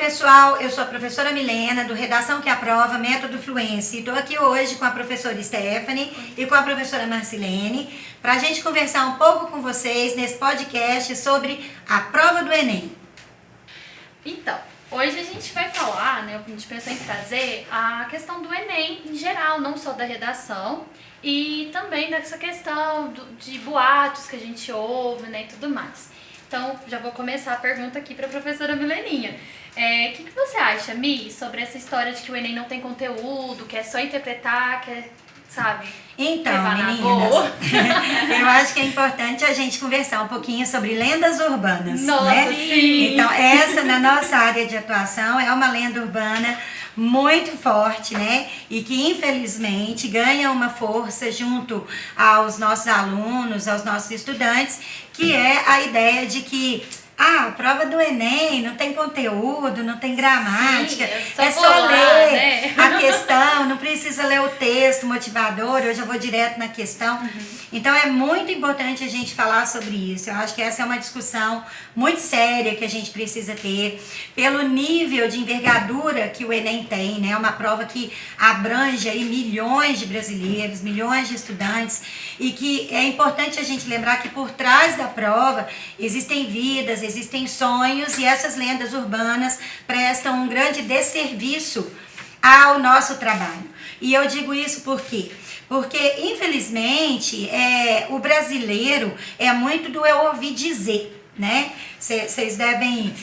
pessoal, eu sou a professora Milena, do Redação que Aprova, Método Fluência. Estou aqui hoje com a professora Stephanie e com a professora Marcilene para a gente conversar um pouco com vocês nesse podcast sobre a prova do Enem. Então, hoje a gente vai falar, né, a gente pensou em trazer a questão do Enem em geral, não só da redação, e também dessa questão de boatos que a gente ouve, né, e tudo mais. Então, já vou começar a pergunta aqui para a professora Mileninha. O que você acha, Mi, sobre essa história de que o Enem não tem conteúdo, que é só interpretar, que é, sabe? Então, meninas, eu acho que é importante a gente conversar um pouquinho sobre lendas urbanas. Nossa, né? sim! Então, essa na nossa área de atuação é uma lenda urbana muito forte, né? E que infelizmente ganha uma força junto aos nossos alunos, aos nossos estudantes, que é a ideia de que a prova do Enem não tem conteúdo, não tem gramática, sim, é só ler, né? a questão, não precisa ler o texto motivador, eu já vou direto na questão. Então é muito importante a gente falar sobre isso. Eu acho que essa é uma discussão muito séria que a gente precisa ter, pelo nível de envergadura que o Enem tem, né? É uma prova que abrange aí milhões de brasileiros, milhões de estudantes, e que é importante a gente lembrar que por trás da prova existem vidas, existem sonhos, e essas lendas urbanas prestam um grande desserviço ao nosso trabalho. E eu digo isso por quê? Porque, infelizmente, o brasileiro é muito do eu ouvi dizer, né? Vocês devem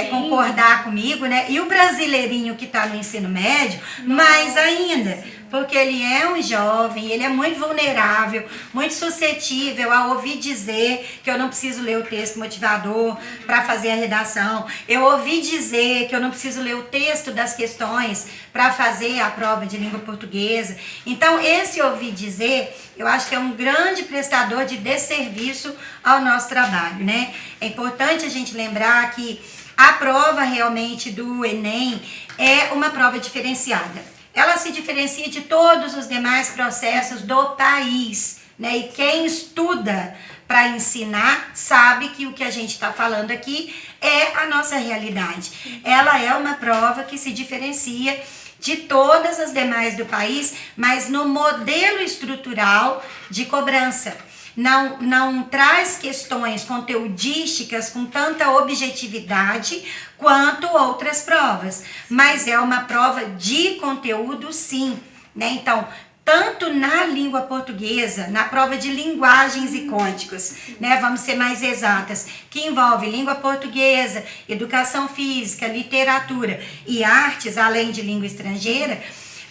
concordar comigo, né? E o brasileirinho que está no ensino médio, mais ainda. Porque ele é um jovem, ele é muito vulnerável, muito suscetível a ouvir dizer que eu não preciso ler o texto motivador para fazer a redação. Eu ouvi dizer que eu não preciso ler o texto das questões para fazer a prova de língua portuguesa. Então, esse ouvir dizer, eu acho que é um grande prestador de desserviço ao nosso trabalho, né? É importante a gente lembrar que a prova realmente do Enem é uma prova diferenciada. Ela se diferencia de todos os demais processos do país, né? E quem estuda para ensinar sabe que o que a gente está falando aqui é a nossa realidade. Ela é uma prova que se diferencia de todas as demais do país, mas no modelo estrutural de cobrança. Não traz questões conteudísticas com tanta objetividade quanto outras provas, mas é uma prova de conteúdo sim, né? Então, tanto na língua portuguesa, na prova de linguagens e códigos, né? Vamos ser mais exatas, que envolve língua portuguesa, educação física, literatura e artes, além de língua estrangeira.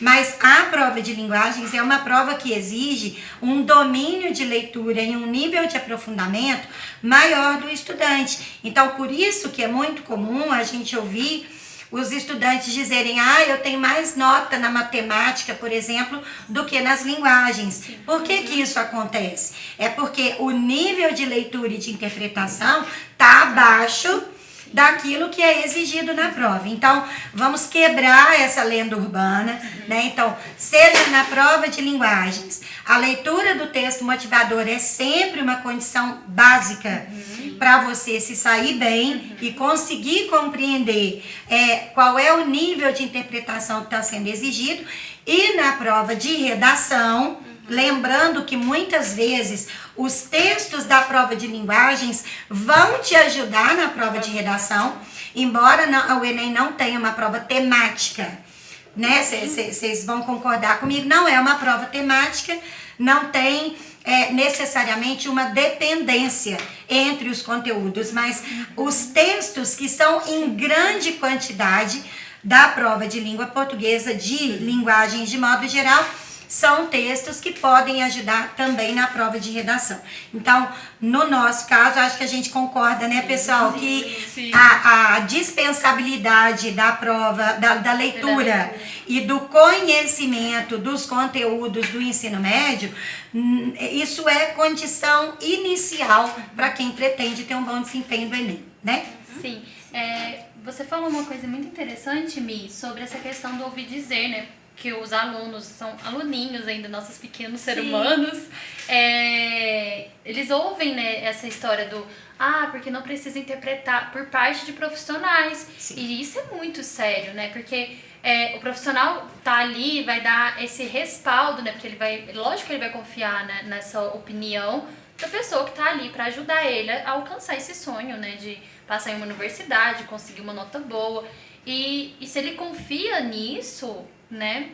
Mas a prova de linguagens é uma prova que exige um domínio de leitura e um nível de aprofundamento maior do estudante. Então, por isso que é muito comum a gente ouvir os estudantes dizerem: eu tenho mais nota na matemática, por exemplo, do que nas linguagens. Por que isso acontece? É porque o nível de leitura e de interpretação está abaixo daquilo que é exigido na prova. Então, vamos quebrar essa lenda urbana, né? Então, seja na prova de linguagens, a leitura do texto motivador é sempre uma condição básica para você se sair bem e conseguir compreender qual é o nível de interpretação que está sendo exigido. E na prova de redação, lembrando que muitas vezes os textos da prova de linguagens vão te ajudar na prova de redação, embora o Enem não tenha uma prova temática, né? Vocês vão concordar comigo, não é uma prova temática, não tem necessariamente uma dependência entre os conteúdos, mas os textos que são em grande quantidade da prova de língua portuguesa, de linguagens de modo geral, são textos que podem ajudar também na prova de redação. Então, no nosso caso, acho que a gente concorda, né, pessoal, que a dispensabilidade da prova, da leitura e do conhecimento dos conteúdos do ensino médio, isso é condição inicial para quem pretende ter um bom desempenho do Enem, né? Sim. Você falou uma coisa muito interessante, Mi, sobre essa questão do ouvir dizer, né? que os alunos são aluninhos ainda, nossos pequenos seres humanos, eles ouvem, né, essa história do porque não precisa interpretar por parte de profissionais. Sim. E isso é muito sério, né? Porque o profissional tá ali, vai dar esse respaldo, né? Porque lógico que ele vai confiar, né, nessa opinião da pessoa que tá ali para ajudar ele a alcançar esse sonho, né? De passar em uma universidade, conseguir uma nota boa. E se ele confia nisso, né?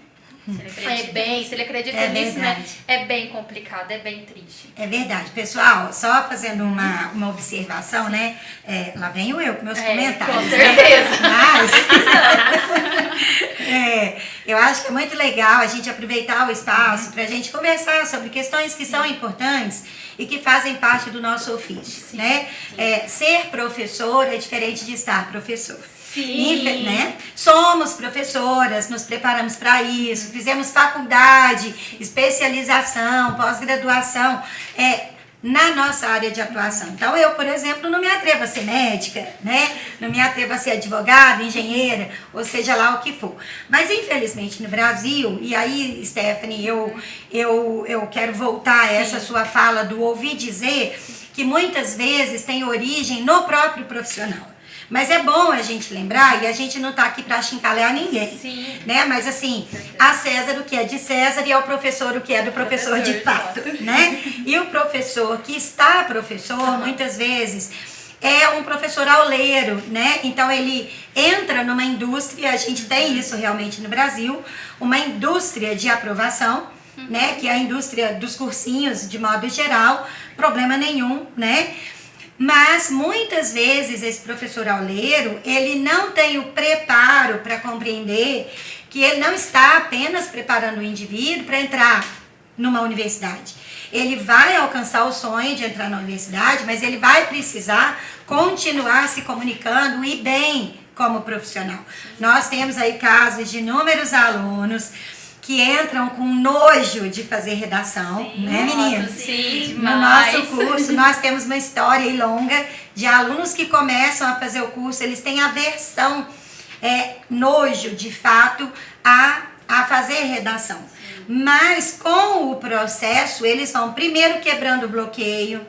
Se ele acredita nisso, né? É bem complicado, é bem triste. É verdade. Pessoal, só fazendo uma observação, né? Lá venho eu com meus comentários. Com certeza. Eu acho que é muito legal a gente aproveitar o espaço para a gente conversar sobre questões que são importantes e que fazem parte do nosso ofício, né? Ser professor é diferente de estar professor. Sim. Né? Somos professoras, nos preparamos para isso, fizemos faculdade, especialização, pós-graduação, na nossa área de atuação. Então, eu, por exemplo, não me atrevo a ser médica, né? Não me atrevo a ser advogada, engenheira, ou seja lá o que for. Mas, infelizmente, no Brasil, e aí, Stephanie, eu quero voltar a essa sua fala do ouvir dizer, que muitas vezes tem origem no próprio profissional. Mas é bom a gente lembrar, e a gente não está aqui para achincalhar ninguém, né? Mas assim, a César o que é de César e ao professor o que é do professor de fato, né? E o professor que está professor, muitas vezes, é um professor auleiro, né? Então ele entra numa indústria, a gente tem isso realmente no Brasil, uma indústria de aprovação, né? Que é a indústria dos cursinhos de modo geral, problema nenhum, né? Mas muitas vezes esse professor auleiro, ele não tem o preparo para compreender que ele não está apenas preparando o indivíduo para entrar numa universidade. Ele vai alcançar o sonho de entrar na universidade, mas ele vai precisar continuar se comunicando e bem como profissional. Nós temos aí casos de inúmeros alunos que entram com nojo de fazer redação, né, meninas? Sim, no nosso curso, nós temos uma história longa de alunos que começam a fazer o curso, eles têm aversão, nojo, de fato, a fazer redação. Mas com o processo, eles vão primeiro quebrando o bloqueio,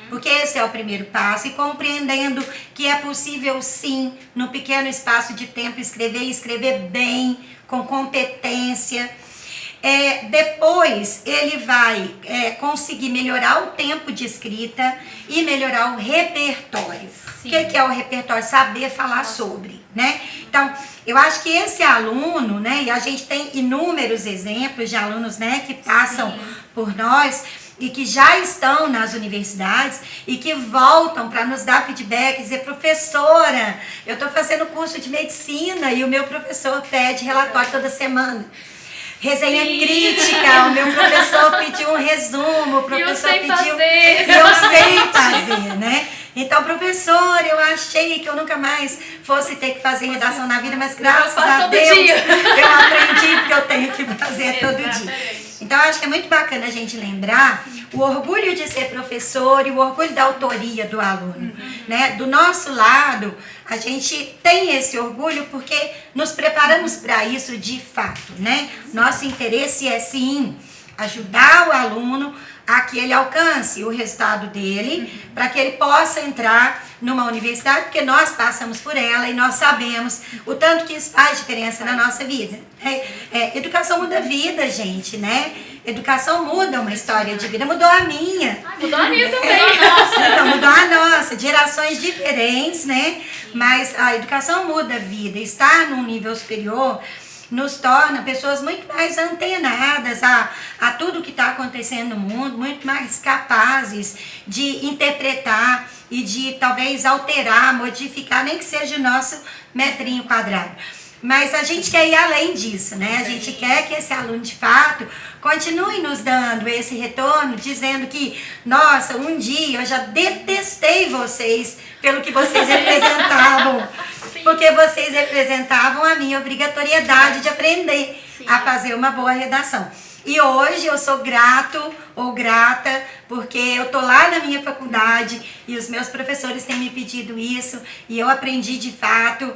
porque esse é o primeiro passo, e compreendendo que é possível sim, no pequeno espaço de tempo, escrever e escrever bem, com competência. Depois ele vai conseguir melhorar o tempo de escrita e melhorar o repertório. Sim. O que é o repertório? Saber falar sobre, né? Então, eu acho que esse aluno, né, e a gente tem inúmeros exemplos de alunos, né, que passam por nós e que já estão nas universidades e que voltam para nos dar feedback, dizer, professora, eu estou fazendo curso de medicina e o meu professor pede relatório toda semana. Resenha crítica, o meu professor pediu um resumo, o professor pediu... Eu sei fazer, né? Então, professor, eu achei que eu nunca mais fosse ter que fazer redação na vida, mas graças a Deus eu aprendi que eu tenho que fazer todo dia. Então, eu acho que é muito bacana a gente lembrar o orgulho de ser professor e o orgulho da autoria do aluno, né? Do nosso lado, a gente tem esse orgulho porque nos preparamos para isso de fato, né? Nosso interesse é, sim, ajudar o aluno a que ele alcance o resultado dele, para que ele possa entrar numa universidade, porque nós passamos por ela e nós sabemos o tanto que isso faz diferença na nossa vida. Educação muda a vida, gente, né? Educação muda uma história de vida, mudou a minha. Mudou a minha também. Então, mudou a nossa, gerações diferentes, né? Mas a educação muda a vida, estar num nível superior nos torna pessoas muito mais antenadas a tudo que está acontecendo no mundo, muito mais capazes de interpretar e de talvez alterar, modificar, nem que seja o nosso metrinho quadrado. Mas a gente quer ir além disso, né? A gente quer que esse aluno, de fato, continue nos dando esse retorno, dizendo que, nossa, um dia eu já detestei vocês pelo que vocês representavam. Porque vocês representavam a minha obrigatoriedade de aprender a fazer uma boa redação. E hoje eu sou grato ou grata porque eu tô lá na minha faculdade e os meus professores têm me pedido isso e eu aprendi de fato.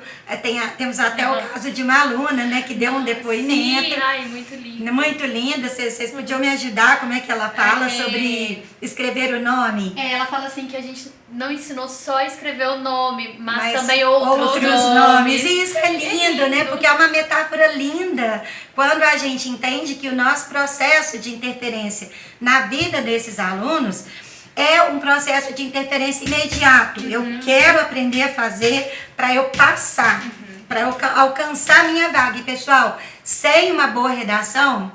Temos até o caso de uma aluna, né, que deu um depoimento. Sim, ai, muito lindo. Muito linda. Vocês podiam me ajudar? Como é que ela fala sobre escrever o nome? Ela fala assim que a gente não ensinou só a escrever o nome, mas também outros nomes. E isso é lindo, né? Porque é uma metáfora linda quando a gente entende que o nosso processo de interferência na vida desses alunos é um processo de interferência imediato. Eu quero aprender a fazer para eu passar, para eu alcançar a minha vaga. E, pessoal, sem uma boa redação,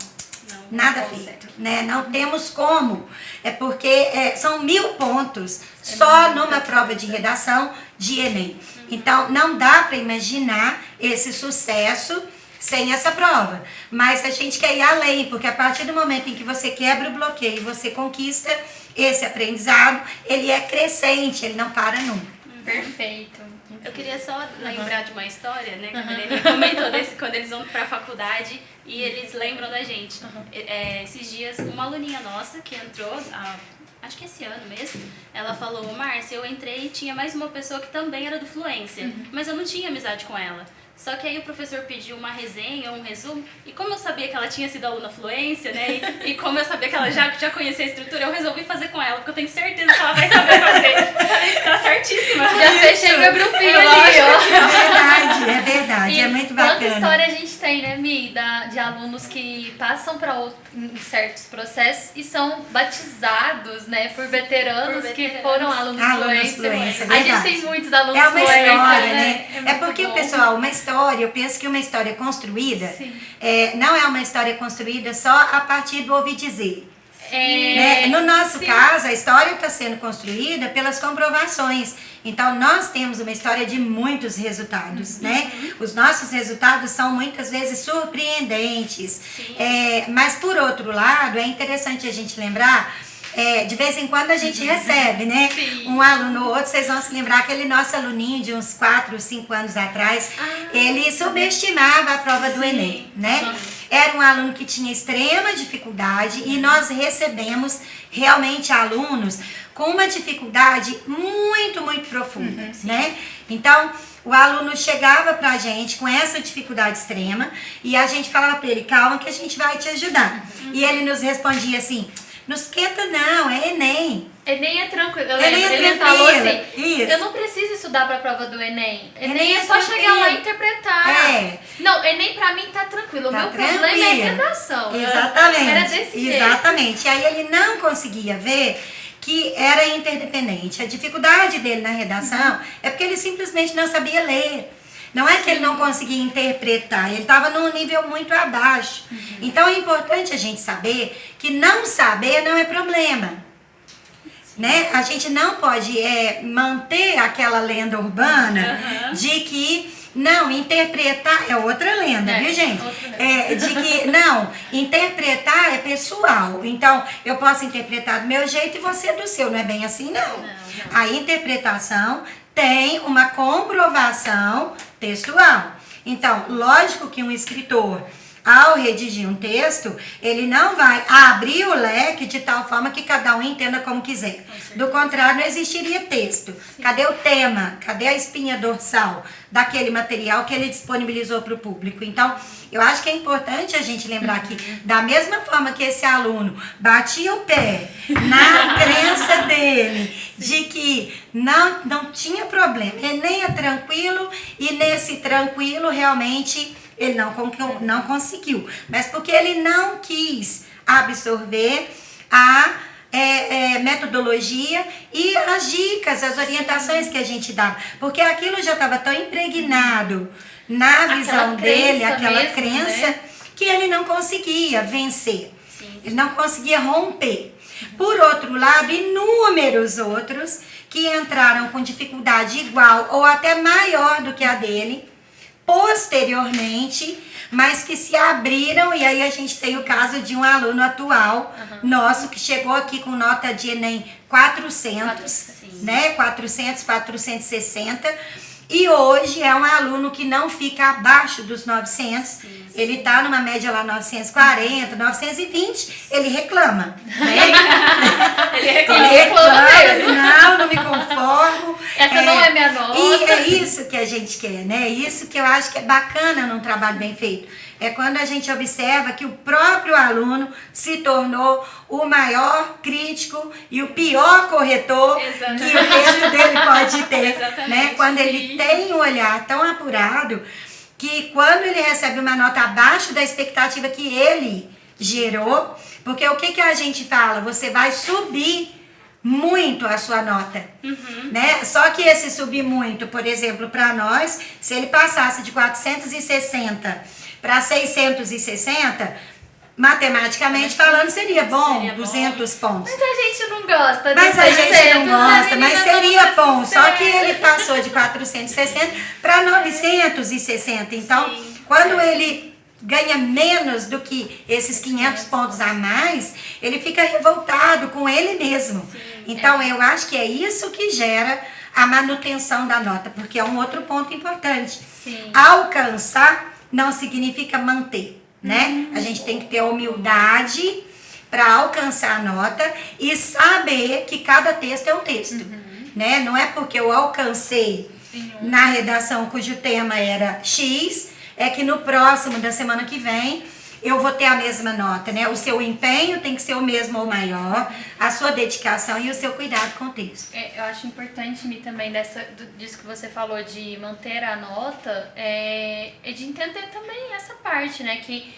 nada feito, né? Não temos como. É porque são 1000 pontos só numa prova de redação de Enem. Então, não dá para imaginar esse sucesso sem essa prova. Mas a gente quer ir além, porque a partir do momento em que você quebra o bloqueio e você conquista esse aprendizado, ele é crescente, ele não para nunca. Perfeito. Eu queria só lembrar de uma história, né? Que a Helena comentou quando eles vão para a faculdade e eles lembram da gente. Esses dias, uma aluninha nossa que entrou, acho que esse ano mesmo, ela falou: Márcia, eu entrei e tinha mais uma pessoa que também era do Fluência, mas eu não tinha amizade com ela. Só que aí o professor pediu uma resenha, um resumo, e como eu sabia que ela tinha sido aluna Fluência, né, e como eu sabia que ela já conhecia a estrutura, eu resolvi fazer com ela, porque eu tenho certeza que ela vai saber fazer. Tá certíssima. Já fechei meu grupinho ali, ó. É verdade, é muito bacana. Quanta história a gente tem, né, Mi, de alunos que passam para certos processos e são batizados, né, por veteranos que foram alunos Fluência. A gente tem muitos alunos Fluência. É uma história, né? É porque, pessoal, uma história, eu penso que uma história construída não é uma história construída só a partir do ouvir dizer. Né? No nosso caso, a história está sendo construída pelas comprovações. Então, nós temos uma história de muitos resultados, né? Os nossos resultados são muitas vezes surpreendentes. Mas, por outro lado, é interessante a gente lembrar, de vez em quando a gente recebe, né? Um aluno ou outro, vocês vão se lembrar, aquele nosso aluninho de uns 4, 5 anos atrás, ele subestimava a prova do Enem, né? Era um aluno que tinha extrema dificuldade e nós recebemos realmente alunos com uma dificuldade muito, muito profunda, né? Então, o aluno chegava pra gente com essa dificuldade extrema e a gente falava pra ele: calma que a gente vai te ajudar. E ele nos respondia assim: não esquenta não, é Enem. Enem é tranquilo. Ele falou assim: eu não preciso estudar para a prova do Enem. Enem é só chegar lá e interpretar. Não, Enem para mim tá tranquilo. O meu problema é redação. Exatamente. Era desse jeito. Exatamente. E aí ele não conseguia ver que era interdependente. A dificuldade dele na redação é porque ele simplesmente não sabia ler. Não é que ele não conseguia interpretar, ele estava num nível muito abaixo. Então é importante a gente saber que não saber não é problema. Né? A gente não pode manter aquela lenda urbana de que não, interpretar é outra lenda, viu, gente? De que não, interpretar é pessoal. Então, eu posso interpretar do meu jeito e você do seu. Não é bem assim, não. A interpretação tem uma comprovação textual. Então, lógico que um escritor, ao redigir um texto, ele não vai abrir o leque de tal forma que cada um entenda como quiser. Do contrário, não existiria texto. Cadê o tema? Cadê a espinha dorsal daquele material que ele disponibilizou para o público? Então, eu acho que é importante a gente lembrar que, da mesma forma que esse aluno batia o pé na crença dele de que não tinha problema, Enem é tranquilo, e nesse tranquilo realmente ele não conseguiu, mas porque ele não quis absorver a metodologia e as dicas, as orientações que a gente dava, porque aquilo já estava tão impregnado na visão dele, aquela crença, que ele não conseguia vencer, ele não conseguia romper. Por outro lado, inúmeros outros que entraram com dificuldade igual ou até maior do que a dele, posteriormente, mas que se abriram, e aí a gente tem o caso de um aluno atual nosso que chegou aqui com nota de Enem 400, né, 400, 460, E hoje é um aluno que não fica abaixo dos 900, ele está numa média lá 940, 920, ele reclama, né? Ele reclama. Ele reclama, não me conformo. Essa não é minha nota. E é isso que a gente quer, né? É isso que eu acho que é bacana num trabalho bem feito. É quando a gente observa que o próprio aluno se tornou o maior crítico e o pior corretor Exatamente. que o texto dele pode ter. Exatamente, Né? Quando ele tem um olhar tão apurado que quando ele recebe uma nota abaixo da expectativa que ele gerou, porque o que a gente fala? Você vai subir muito a sua nota, né? Só que esse subir muito, por exemplo, para nós, se ele passasse de 460 para 660, matematicamente falando, seria bom, Seria bom. 200 pontos. Mas a gente não gosta Mas de a gente 600, não gosta, né, mas menina? seria Vamos ser bom. Só que sinceras. ele passou de 460 para 960. Então, Sim. quando ele ganha menos do que esses 500 pontos a mais, ele fica revoltado com ele mesmo. Então, eu acho que é isso que gera a manutenção da nota, porque é um outro ponto importante. Sim. Alcançar não significa manter, né? A gente tem que ter a humildade para alcançar a nota e saber que cada texto é um texto, né? Não é porque eu alcancei na redação cujo tema era X, é que no próximo da semana que vem eu vou ter a mesma nota, né? O seu empenho tem que ser o mesmo ou maior, a sua dedicação e o seu cuidado com o texto. Eu acho importante me também disso que você falou de manter a nota, é de entender também essa parte, né? Que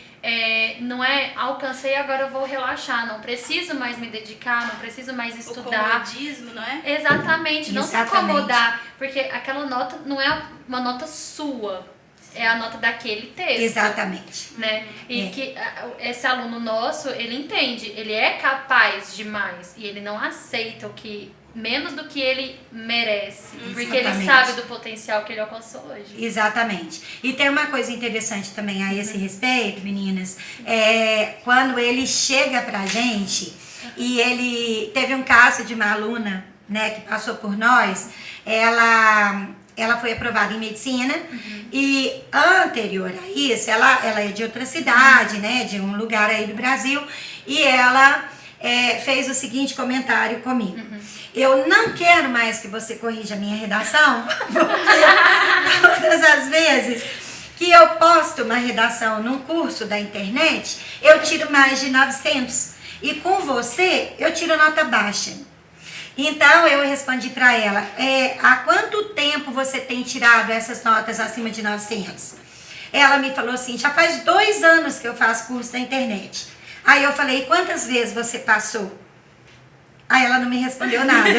não é alcancei, agora eu vou relaxar, não preciso mais me dedicar, não preciso mais estudar. O comodismo, não é? Exatamente, não se Exatamente. acomodar, porque aquela nota não é uma nota sua, é a nota daquele texto. Exatamente. Né? E É. que esse aluno nosso, ele entende, ele é capaz de mais e ele não aceita o que menos do que ele merece, porque ele Exatamente. sabe do potencial que ele alcançou hoje. Exatamente. E tem uma coisa interessante também a esse respeito, meninas, quando ele chega pra gente e ele teve um caso de uma aluna, né, que passou por nós, ela foi aprovada em medicina e anterior a isso, ela é de outra cidade, né, de um lugar aí do Brasil, e ela fez o seguinte comentário comigo. Eu não quero mais que você corrija a minha redação, porque todas as vezes que eu posto uma redação num curso da internet, eu tiro mais de 900. E com você, eu tiro nota baixa. Então, eu respondi para ela, há quanto tempo você tem tirado essas notas acima de 900? Ela me falou assim, já faz 2 anos que eu faço curso da internet. Aí eu falei, quantas vezes você passou? Aí ela não me respondeu nada.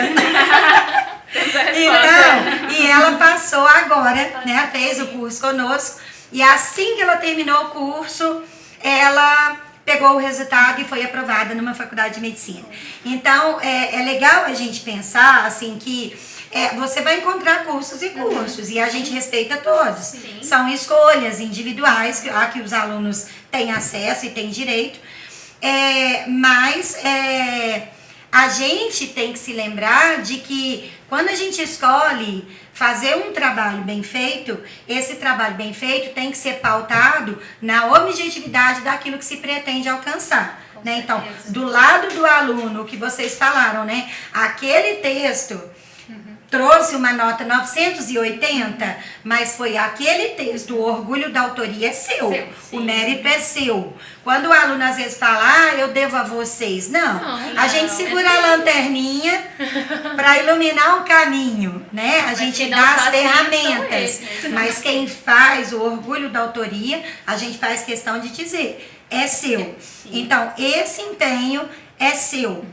Então, e ela passou agora, né, fez o curso conosco, e assim que ela terminou o curso, ela pegou o resultado e foi aprovada numa faculdade de medicina. Então, é legal a gente pensar, assim, que você vai encontrar cursos e cursos, e a gente respeita todos. Sim. São escolhas individuais, a que os alunos têm acesso e têm direito, mas a gente tem que se lembrar de que quando a gente escolhe fazer um trabalho bem feito, esse trabalho bem feito tem que ser pautado na objetividade daquilo que se pretende alcançar. Né? Então, do lado do aluno, o que vocês falaram, né? Aquele texto trouxe uma nota 980, mas foi aquele texto, o orgulho da autoria é seu, o mérito é seu. Quando o aluno às vezes fala, eu devo a vocês, não, a gente segura a lanterninha para iluminar o caminho, né? A gente quem dá não as faz isso ferramentas, são eles, né? mas quem faz o orgulho da autoria, a gente faz questão de dizer, é seu. Então, esse empenho é seu.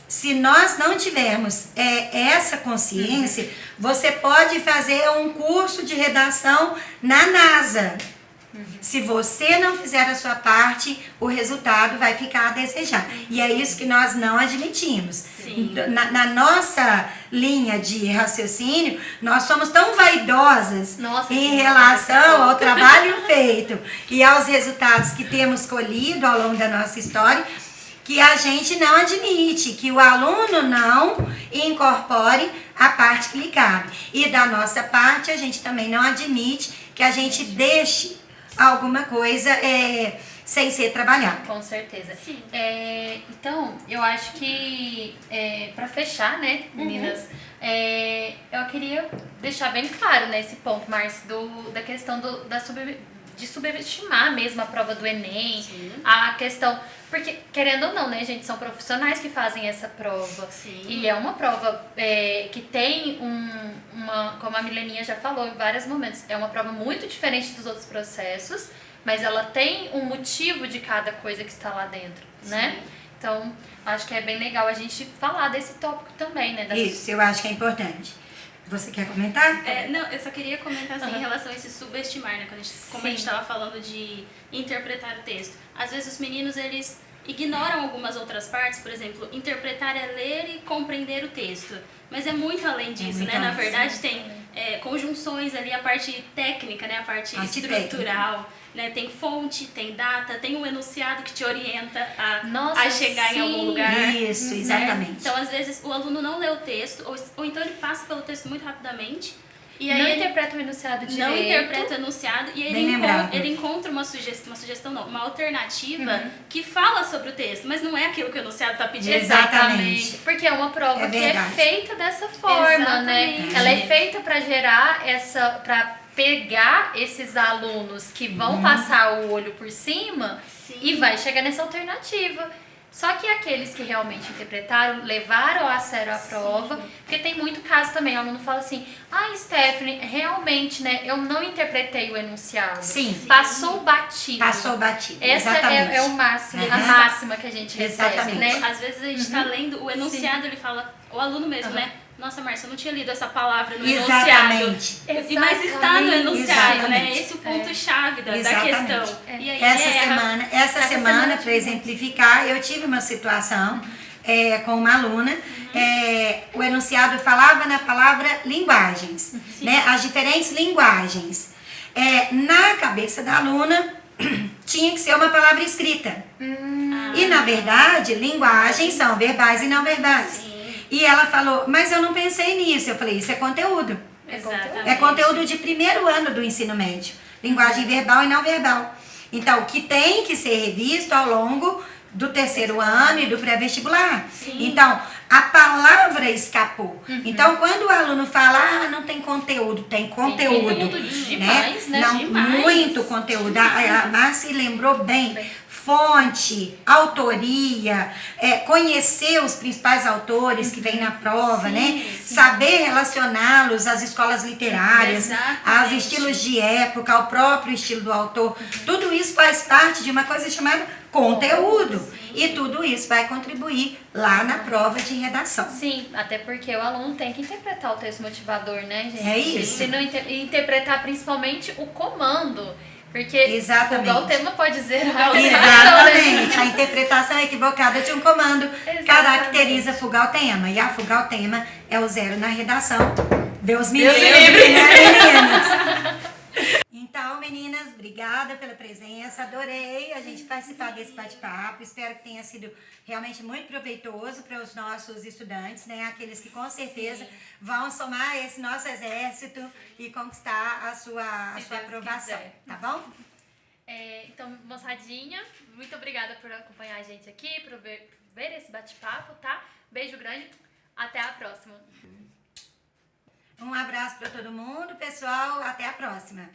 Se nós não tivermos essa consciência, você pode fazer um curso de redação na NASA. Se você não fizer a sua parte, o resultado vai ficar a desejar. E é isso que nós não admitimos. Na nossa linha de raciocínio, nós somos tão vaidosas em relação ao trabalho feito e aos resultados que temos colhido ao longo da nossa história, que a gente não admite, que o aluno não incorpore a parte que lhe cabe. E da nossa parte, a gente também não admite que a gente deixe alguma coisa sem ser trabalhado. Com certeza. Sim. Então, eu acho que, para fechar, né, meninas, eu queria deixar bem claro, né, esse ponto, Márcia, da questão de subestimar mesmo a prova do Enem, sim, a questão... Porque, querendo ou não, né, gente, são profissionais que fazem essa prova. Sim. E é uma prova que tem como a Mileninha já falou em vários momentos, é uma prova muito diferente dos outros processos, mas ela tem um motivo de cada coisa que está lá dentro, né? Então, acho que é bem legal a gente falar desse tópico também, né? Isso, eu acho que é importante. Você quer comentar? Não, eu só queria comentar assim, em relação a esse subestimar, né? Como a gente estava falando de interpretar o texto. Às vezes os meninos, eles ignoram algumas outras partes, por exemplo, interpretar é ler e compreender o texto. Mas é muito além disso, né? Na verdade, tem conjunções ali, a parte técnica, né? A parte estrutural. Né? Tem fonte, tem data, tem um enunciado que te orienta a chegar em algum lugar. Isso, exatamente. Né? Então, às vezes, o aluno não lê o texto, ou então ele passa pelo texto muito rapidamente. E aí não interpreta o enunciado direito. Não interpreta o enunciado e aí ele encontra uma sugestão não, uma alternativa que fala sobre o texto, mas não é aquilo que o enunciado está pedindo. Exatamente. Porque é uma prova que é feita dessa forma, né? Ela é feita para gerar para pegar esses alunos que vão passar o olho por cima e vai chegar nessa alternativa. Só que aqueles que realmente interpretaram, levaram a sério a prova, porque tem muito caso também, o aluno fala assim, Stephanie, realmente, né, eu não interpretei o enunciado. Passou batido. Passou batido, essa exatamente. É o máximo, a máxima que a gente recebe, né? Às vezes a gente está lendo o enunciado, ele fala, o aluno mesmo, né? Nossa, Márcia, eu não tinha lido essa palavra no enunciado. Mas está no enunciado, né? Esse é o ponto-chave da questão. E aí, essa semana, para exemplificar, eu tive uma situação com uma aluna. O enunciado falava na palavra linguagens, né? As diferentes linguagens. Na cabeça da aluna, tinha que ser uma palavra escrita. E, na verdade, linguagens são verbais e não verbais. E ela falou, mas eu não pensei nisso. Eu falei, isso é conteúdo. Exatamente. É conteúdo de primeiro ano do ensino médio. Linguagem verbal e não verbal. Então, que tem que ser revisto ao longo do terceiro ano e do pré-vestibular. Então, a palavra escapou. Então, quando o aluno fala, não tem conteúdo, tem conteúdo. Tem conteúdo demais, né? Não, demais. Muito conteúdo. A Márcia lembrou bem. Fonte, autoria, conhecer os principais autores que vêm na prova, né? Saber relacioná-los às escolas literárias, aos estilos de época, ao próprio estilo do autor. Tudo isso faz parte de uma coisa chamada conteúdo. E tudo isso vai contribuir lá na prova de redação. Sim, até porque o aluno tem que interpretar o texto motivador, né, gente? É isso. Se não interpretar principalmente o comando. Porque fugar o tema pode dizer Exatamente. A interpretação equivocada de um comando caracteriza fugar o tema. E a fugar o tema é o 0 na redação. Deus me livre, né, meninas? Então, meninas, obrigada pela presença. Adorei a gente participar desse bate-papo. Espero que tenha sido realmente muito proveitoso para os nossos estudantes, né? Aqueles que com certeza vão somar esse nosso exército e conquistar a sua aprovação. Tá bom? Então, moçadinha, muito obrigada por acompanhar a gente aqui, por ver esse bate-papo, tá? Beijo grande, até a próxima. Um abraço para todo mundo, pessoal. Até a próxima.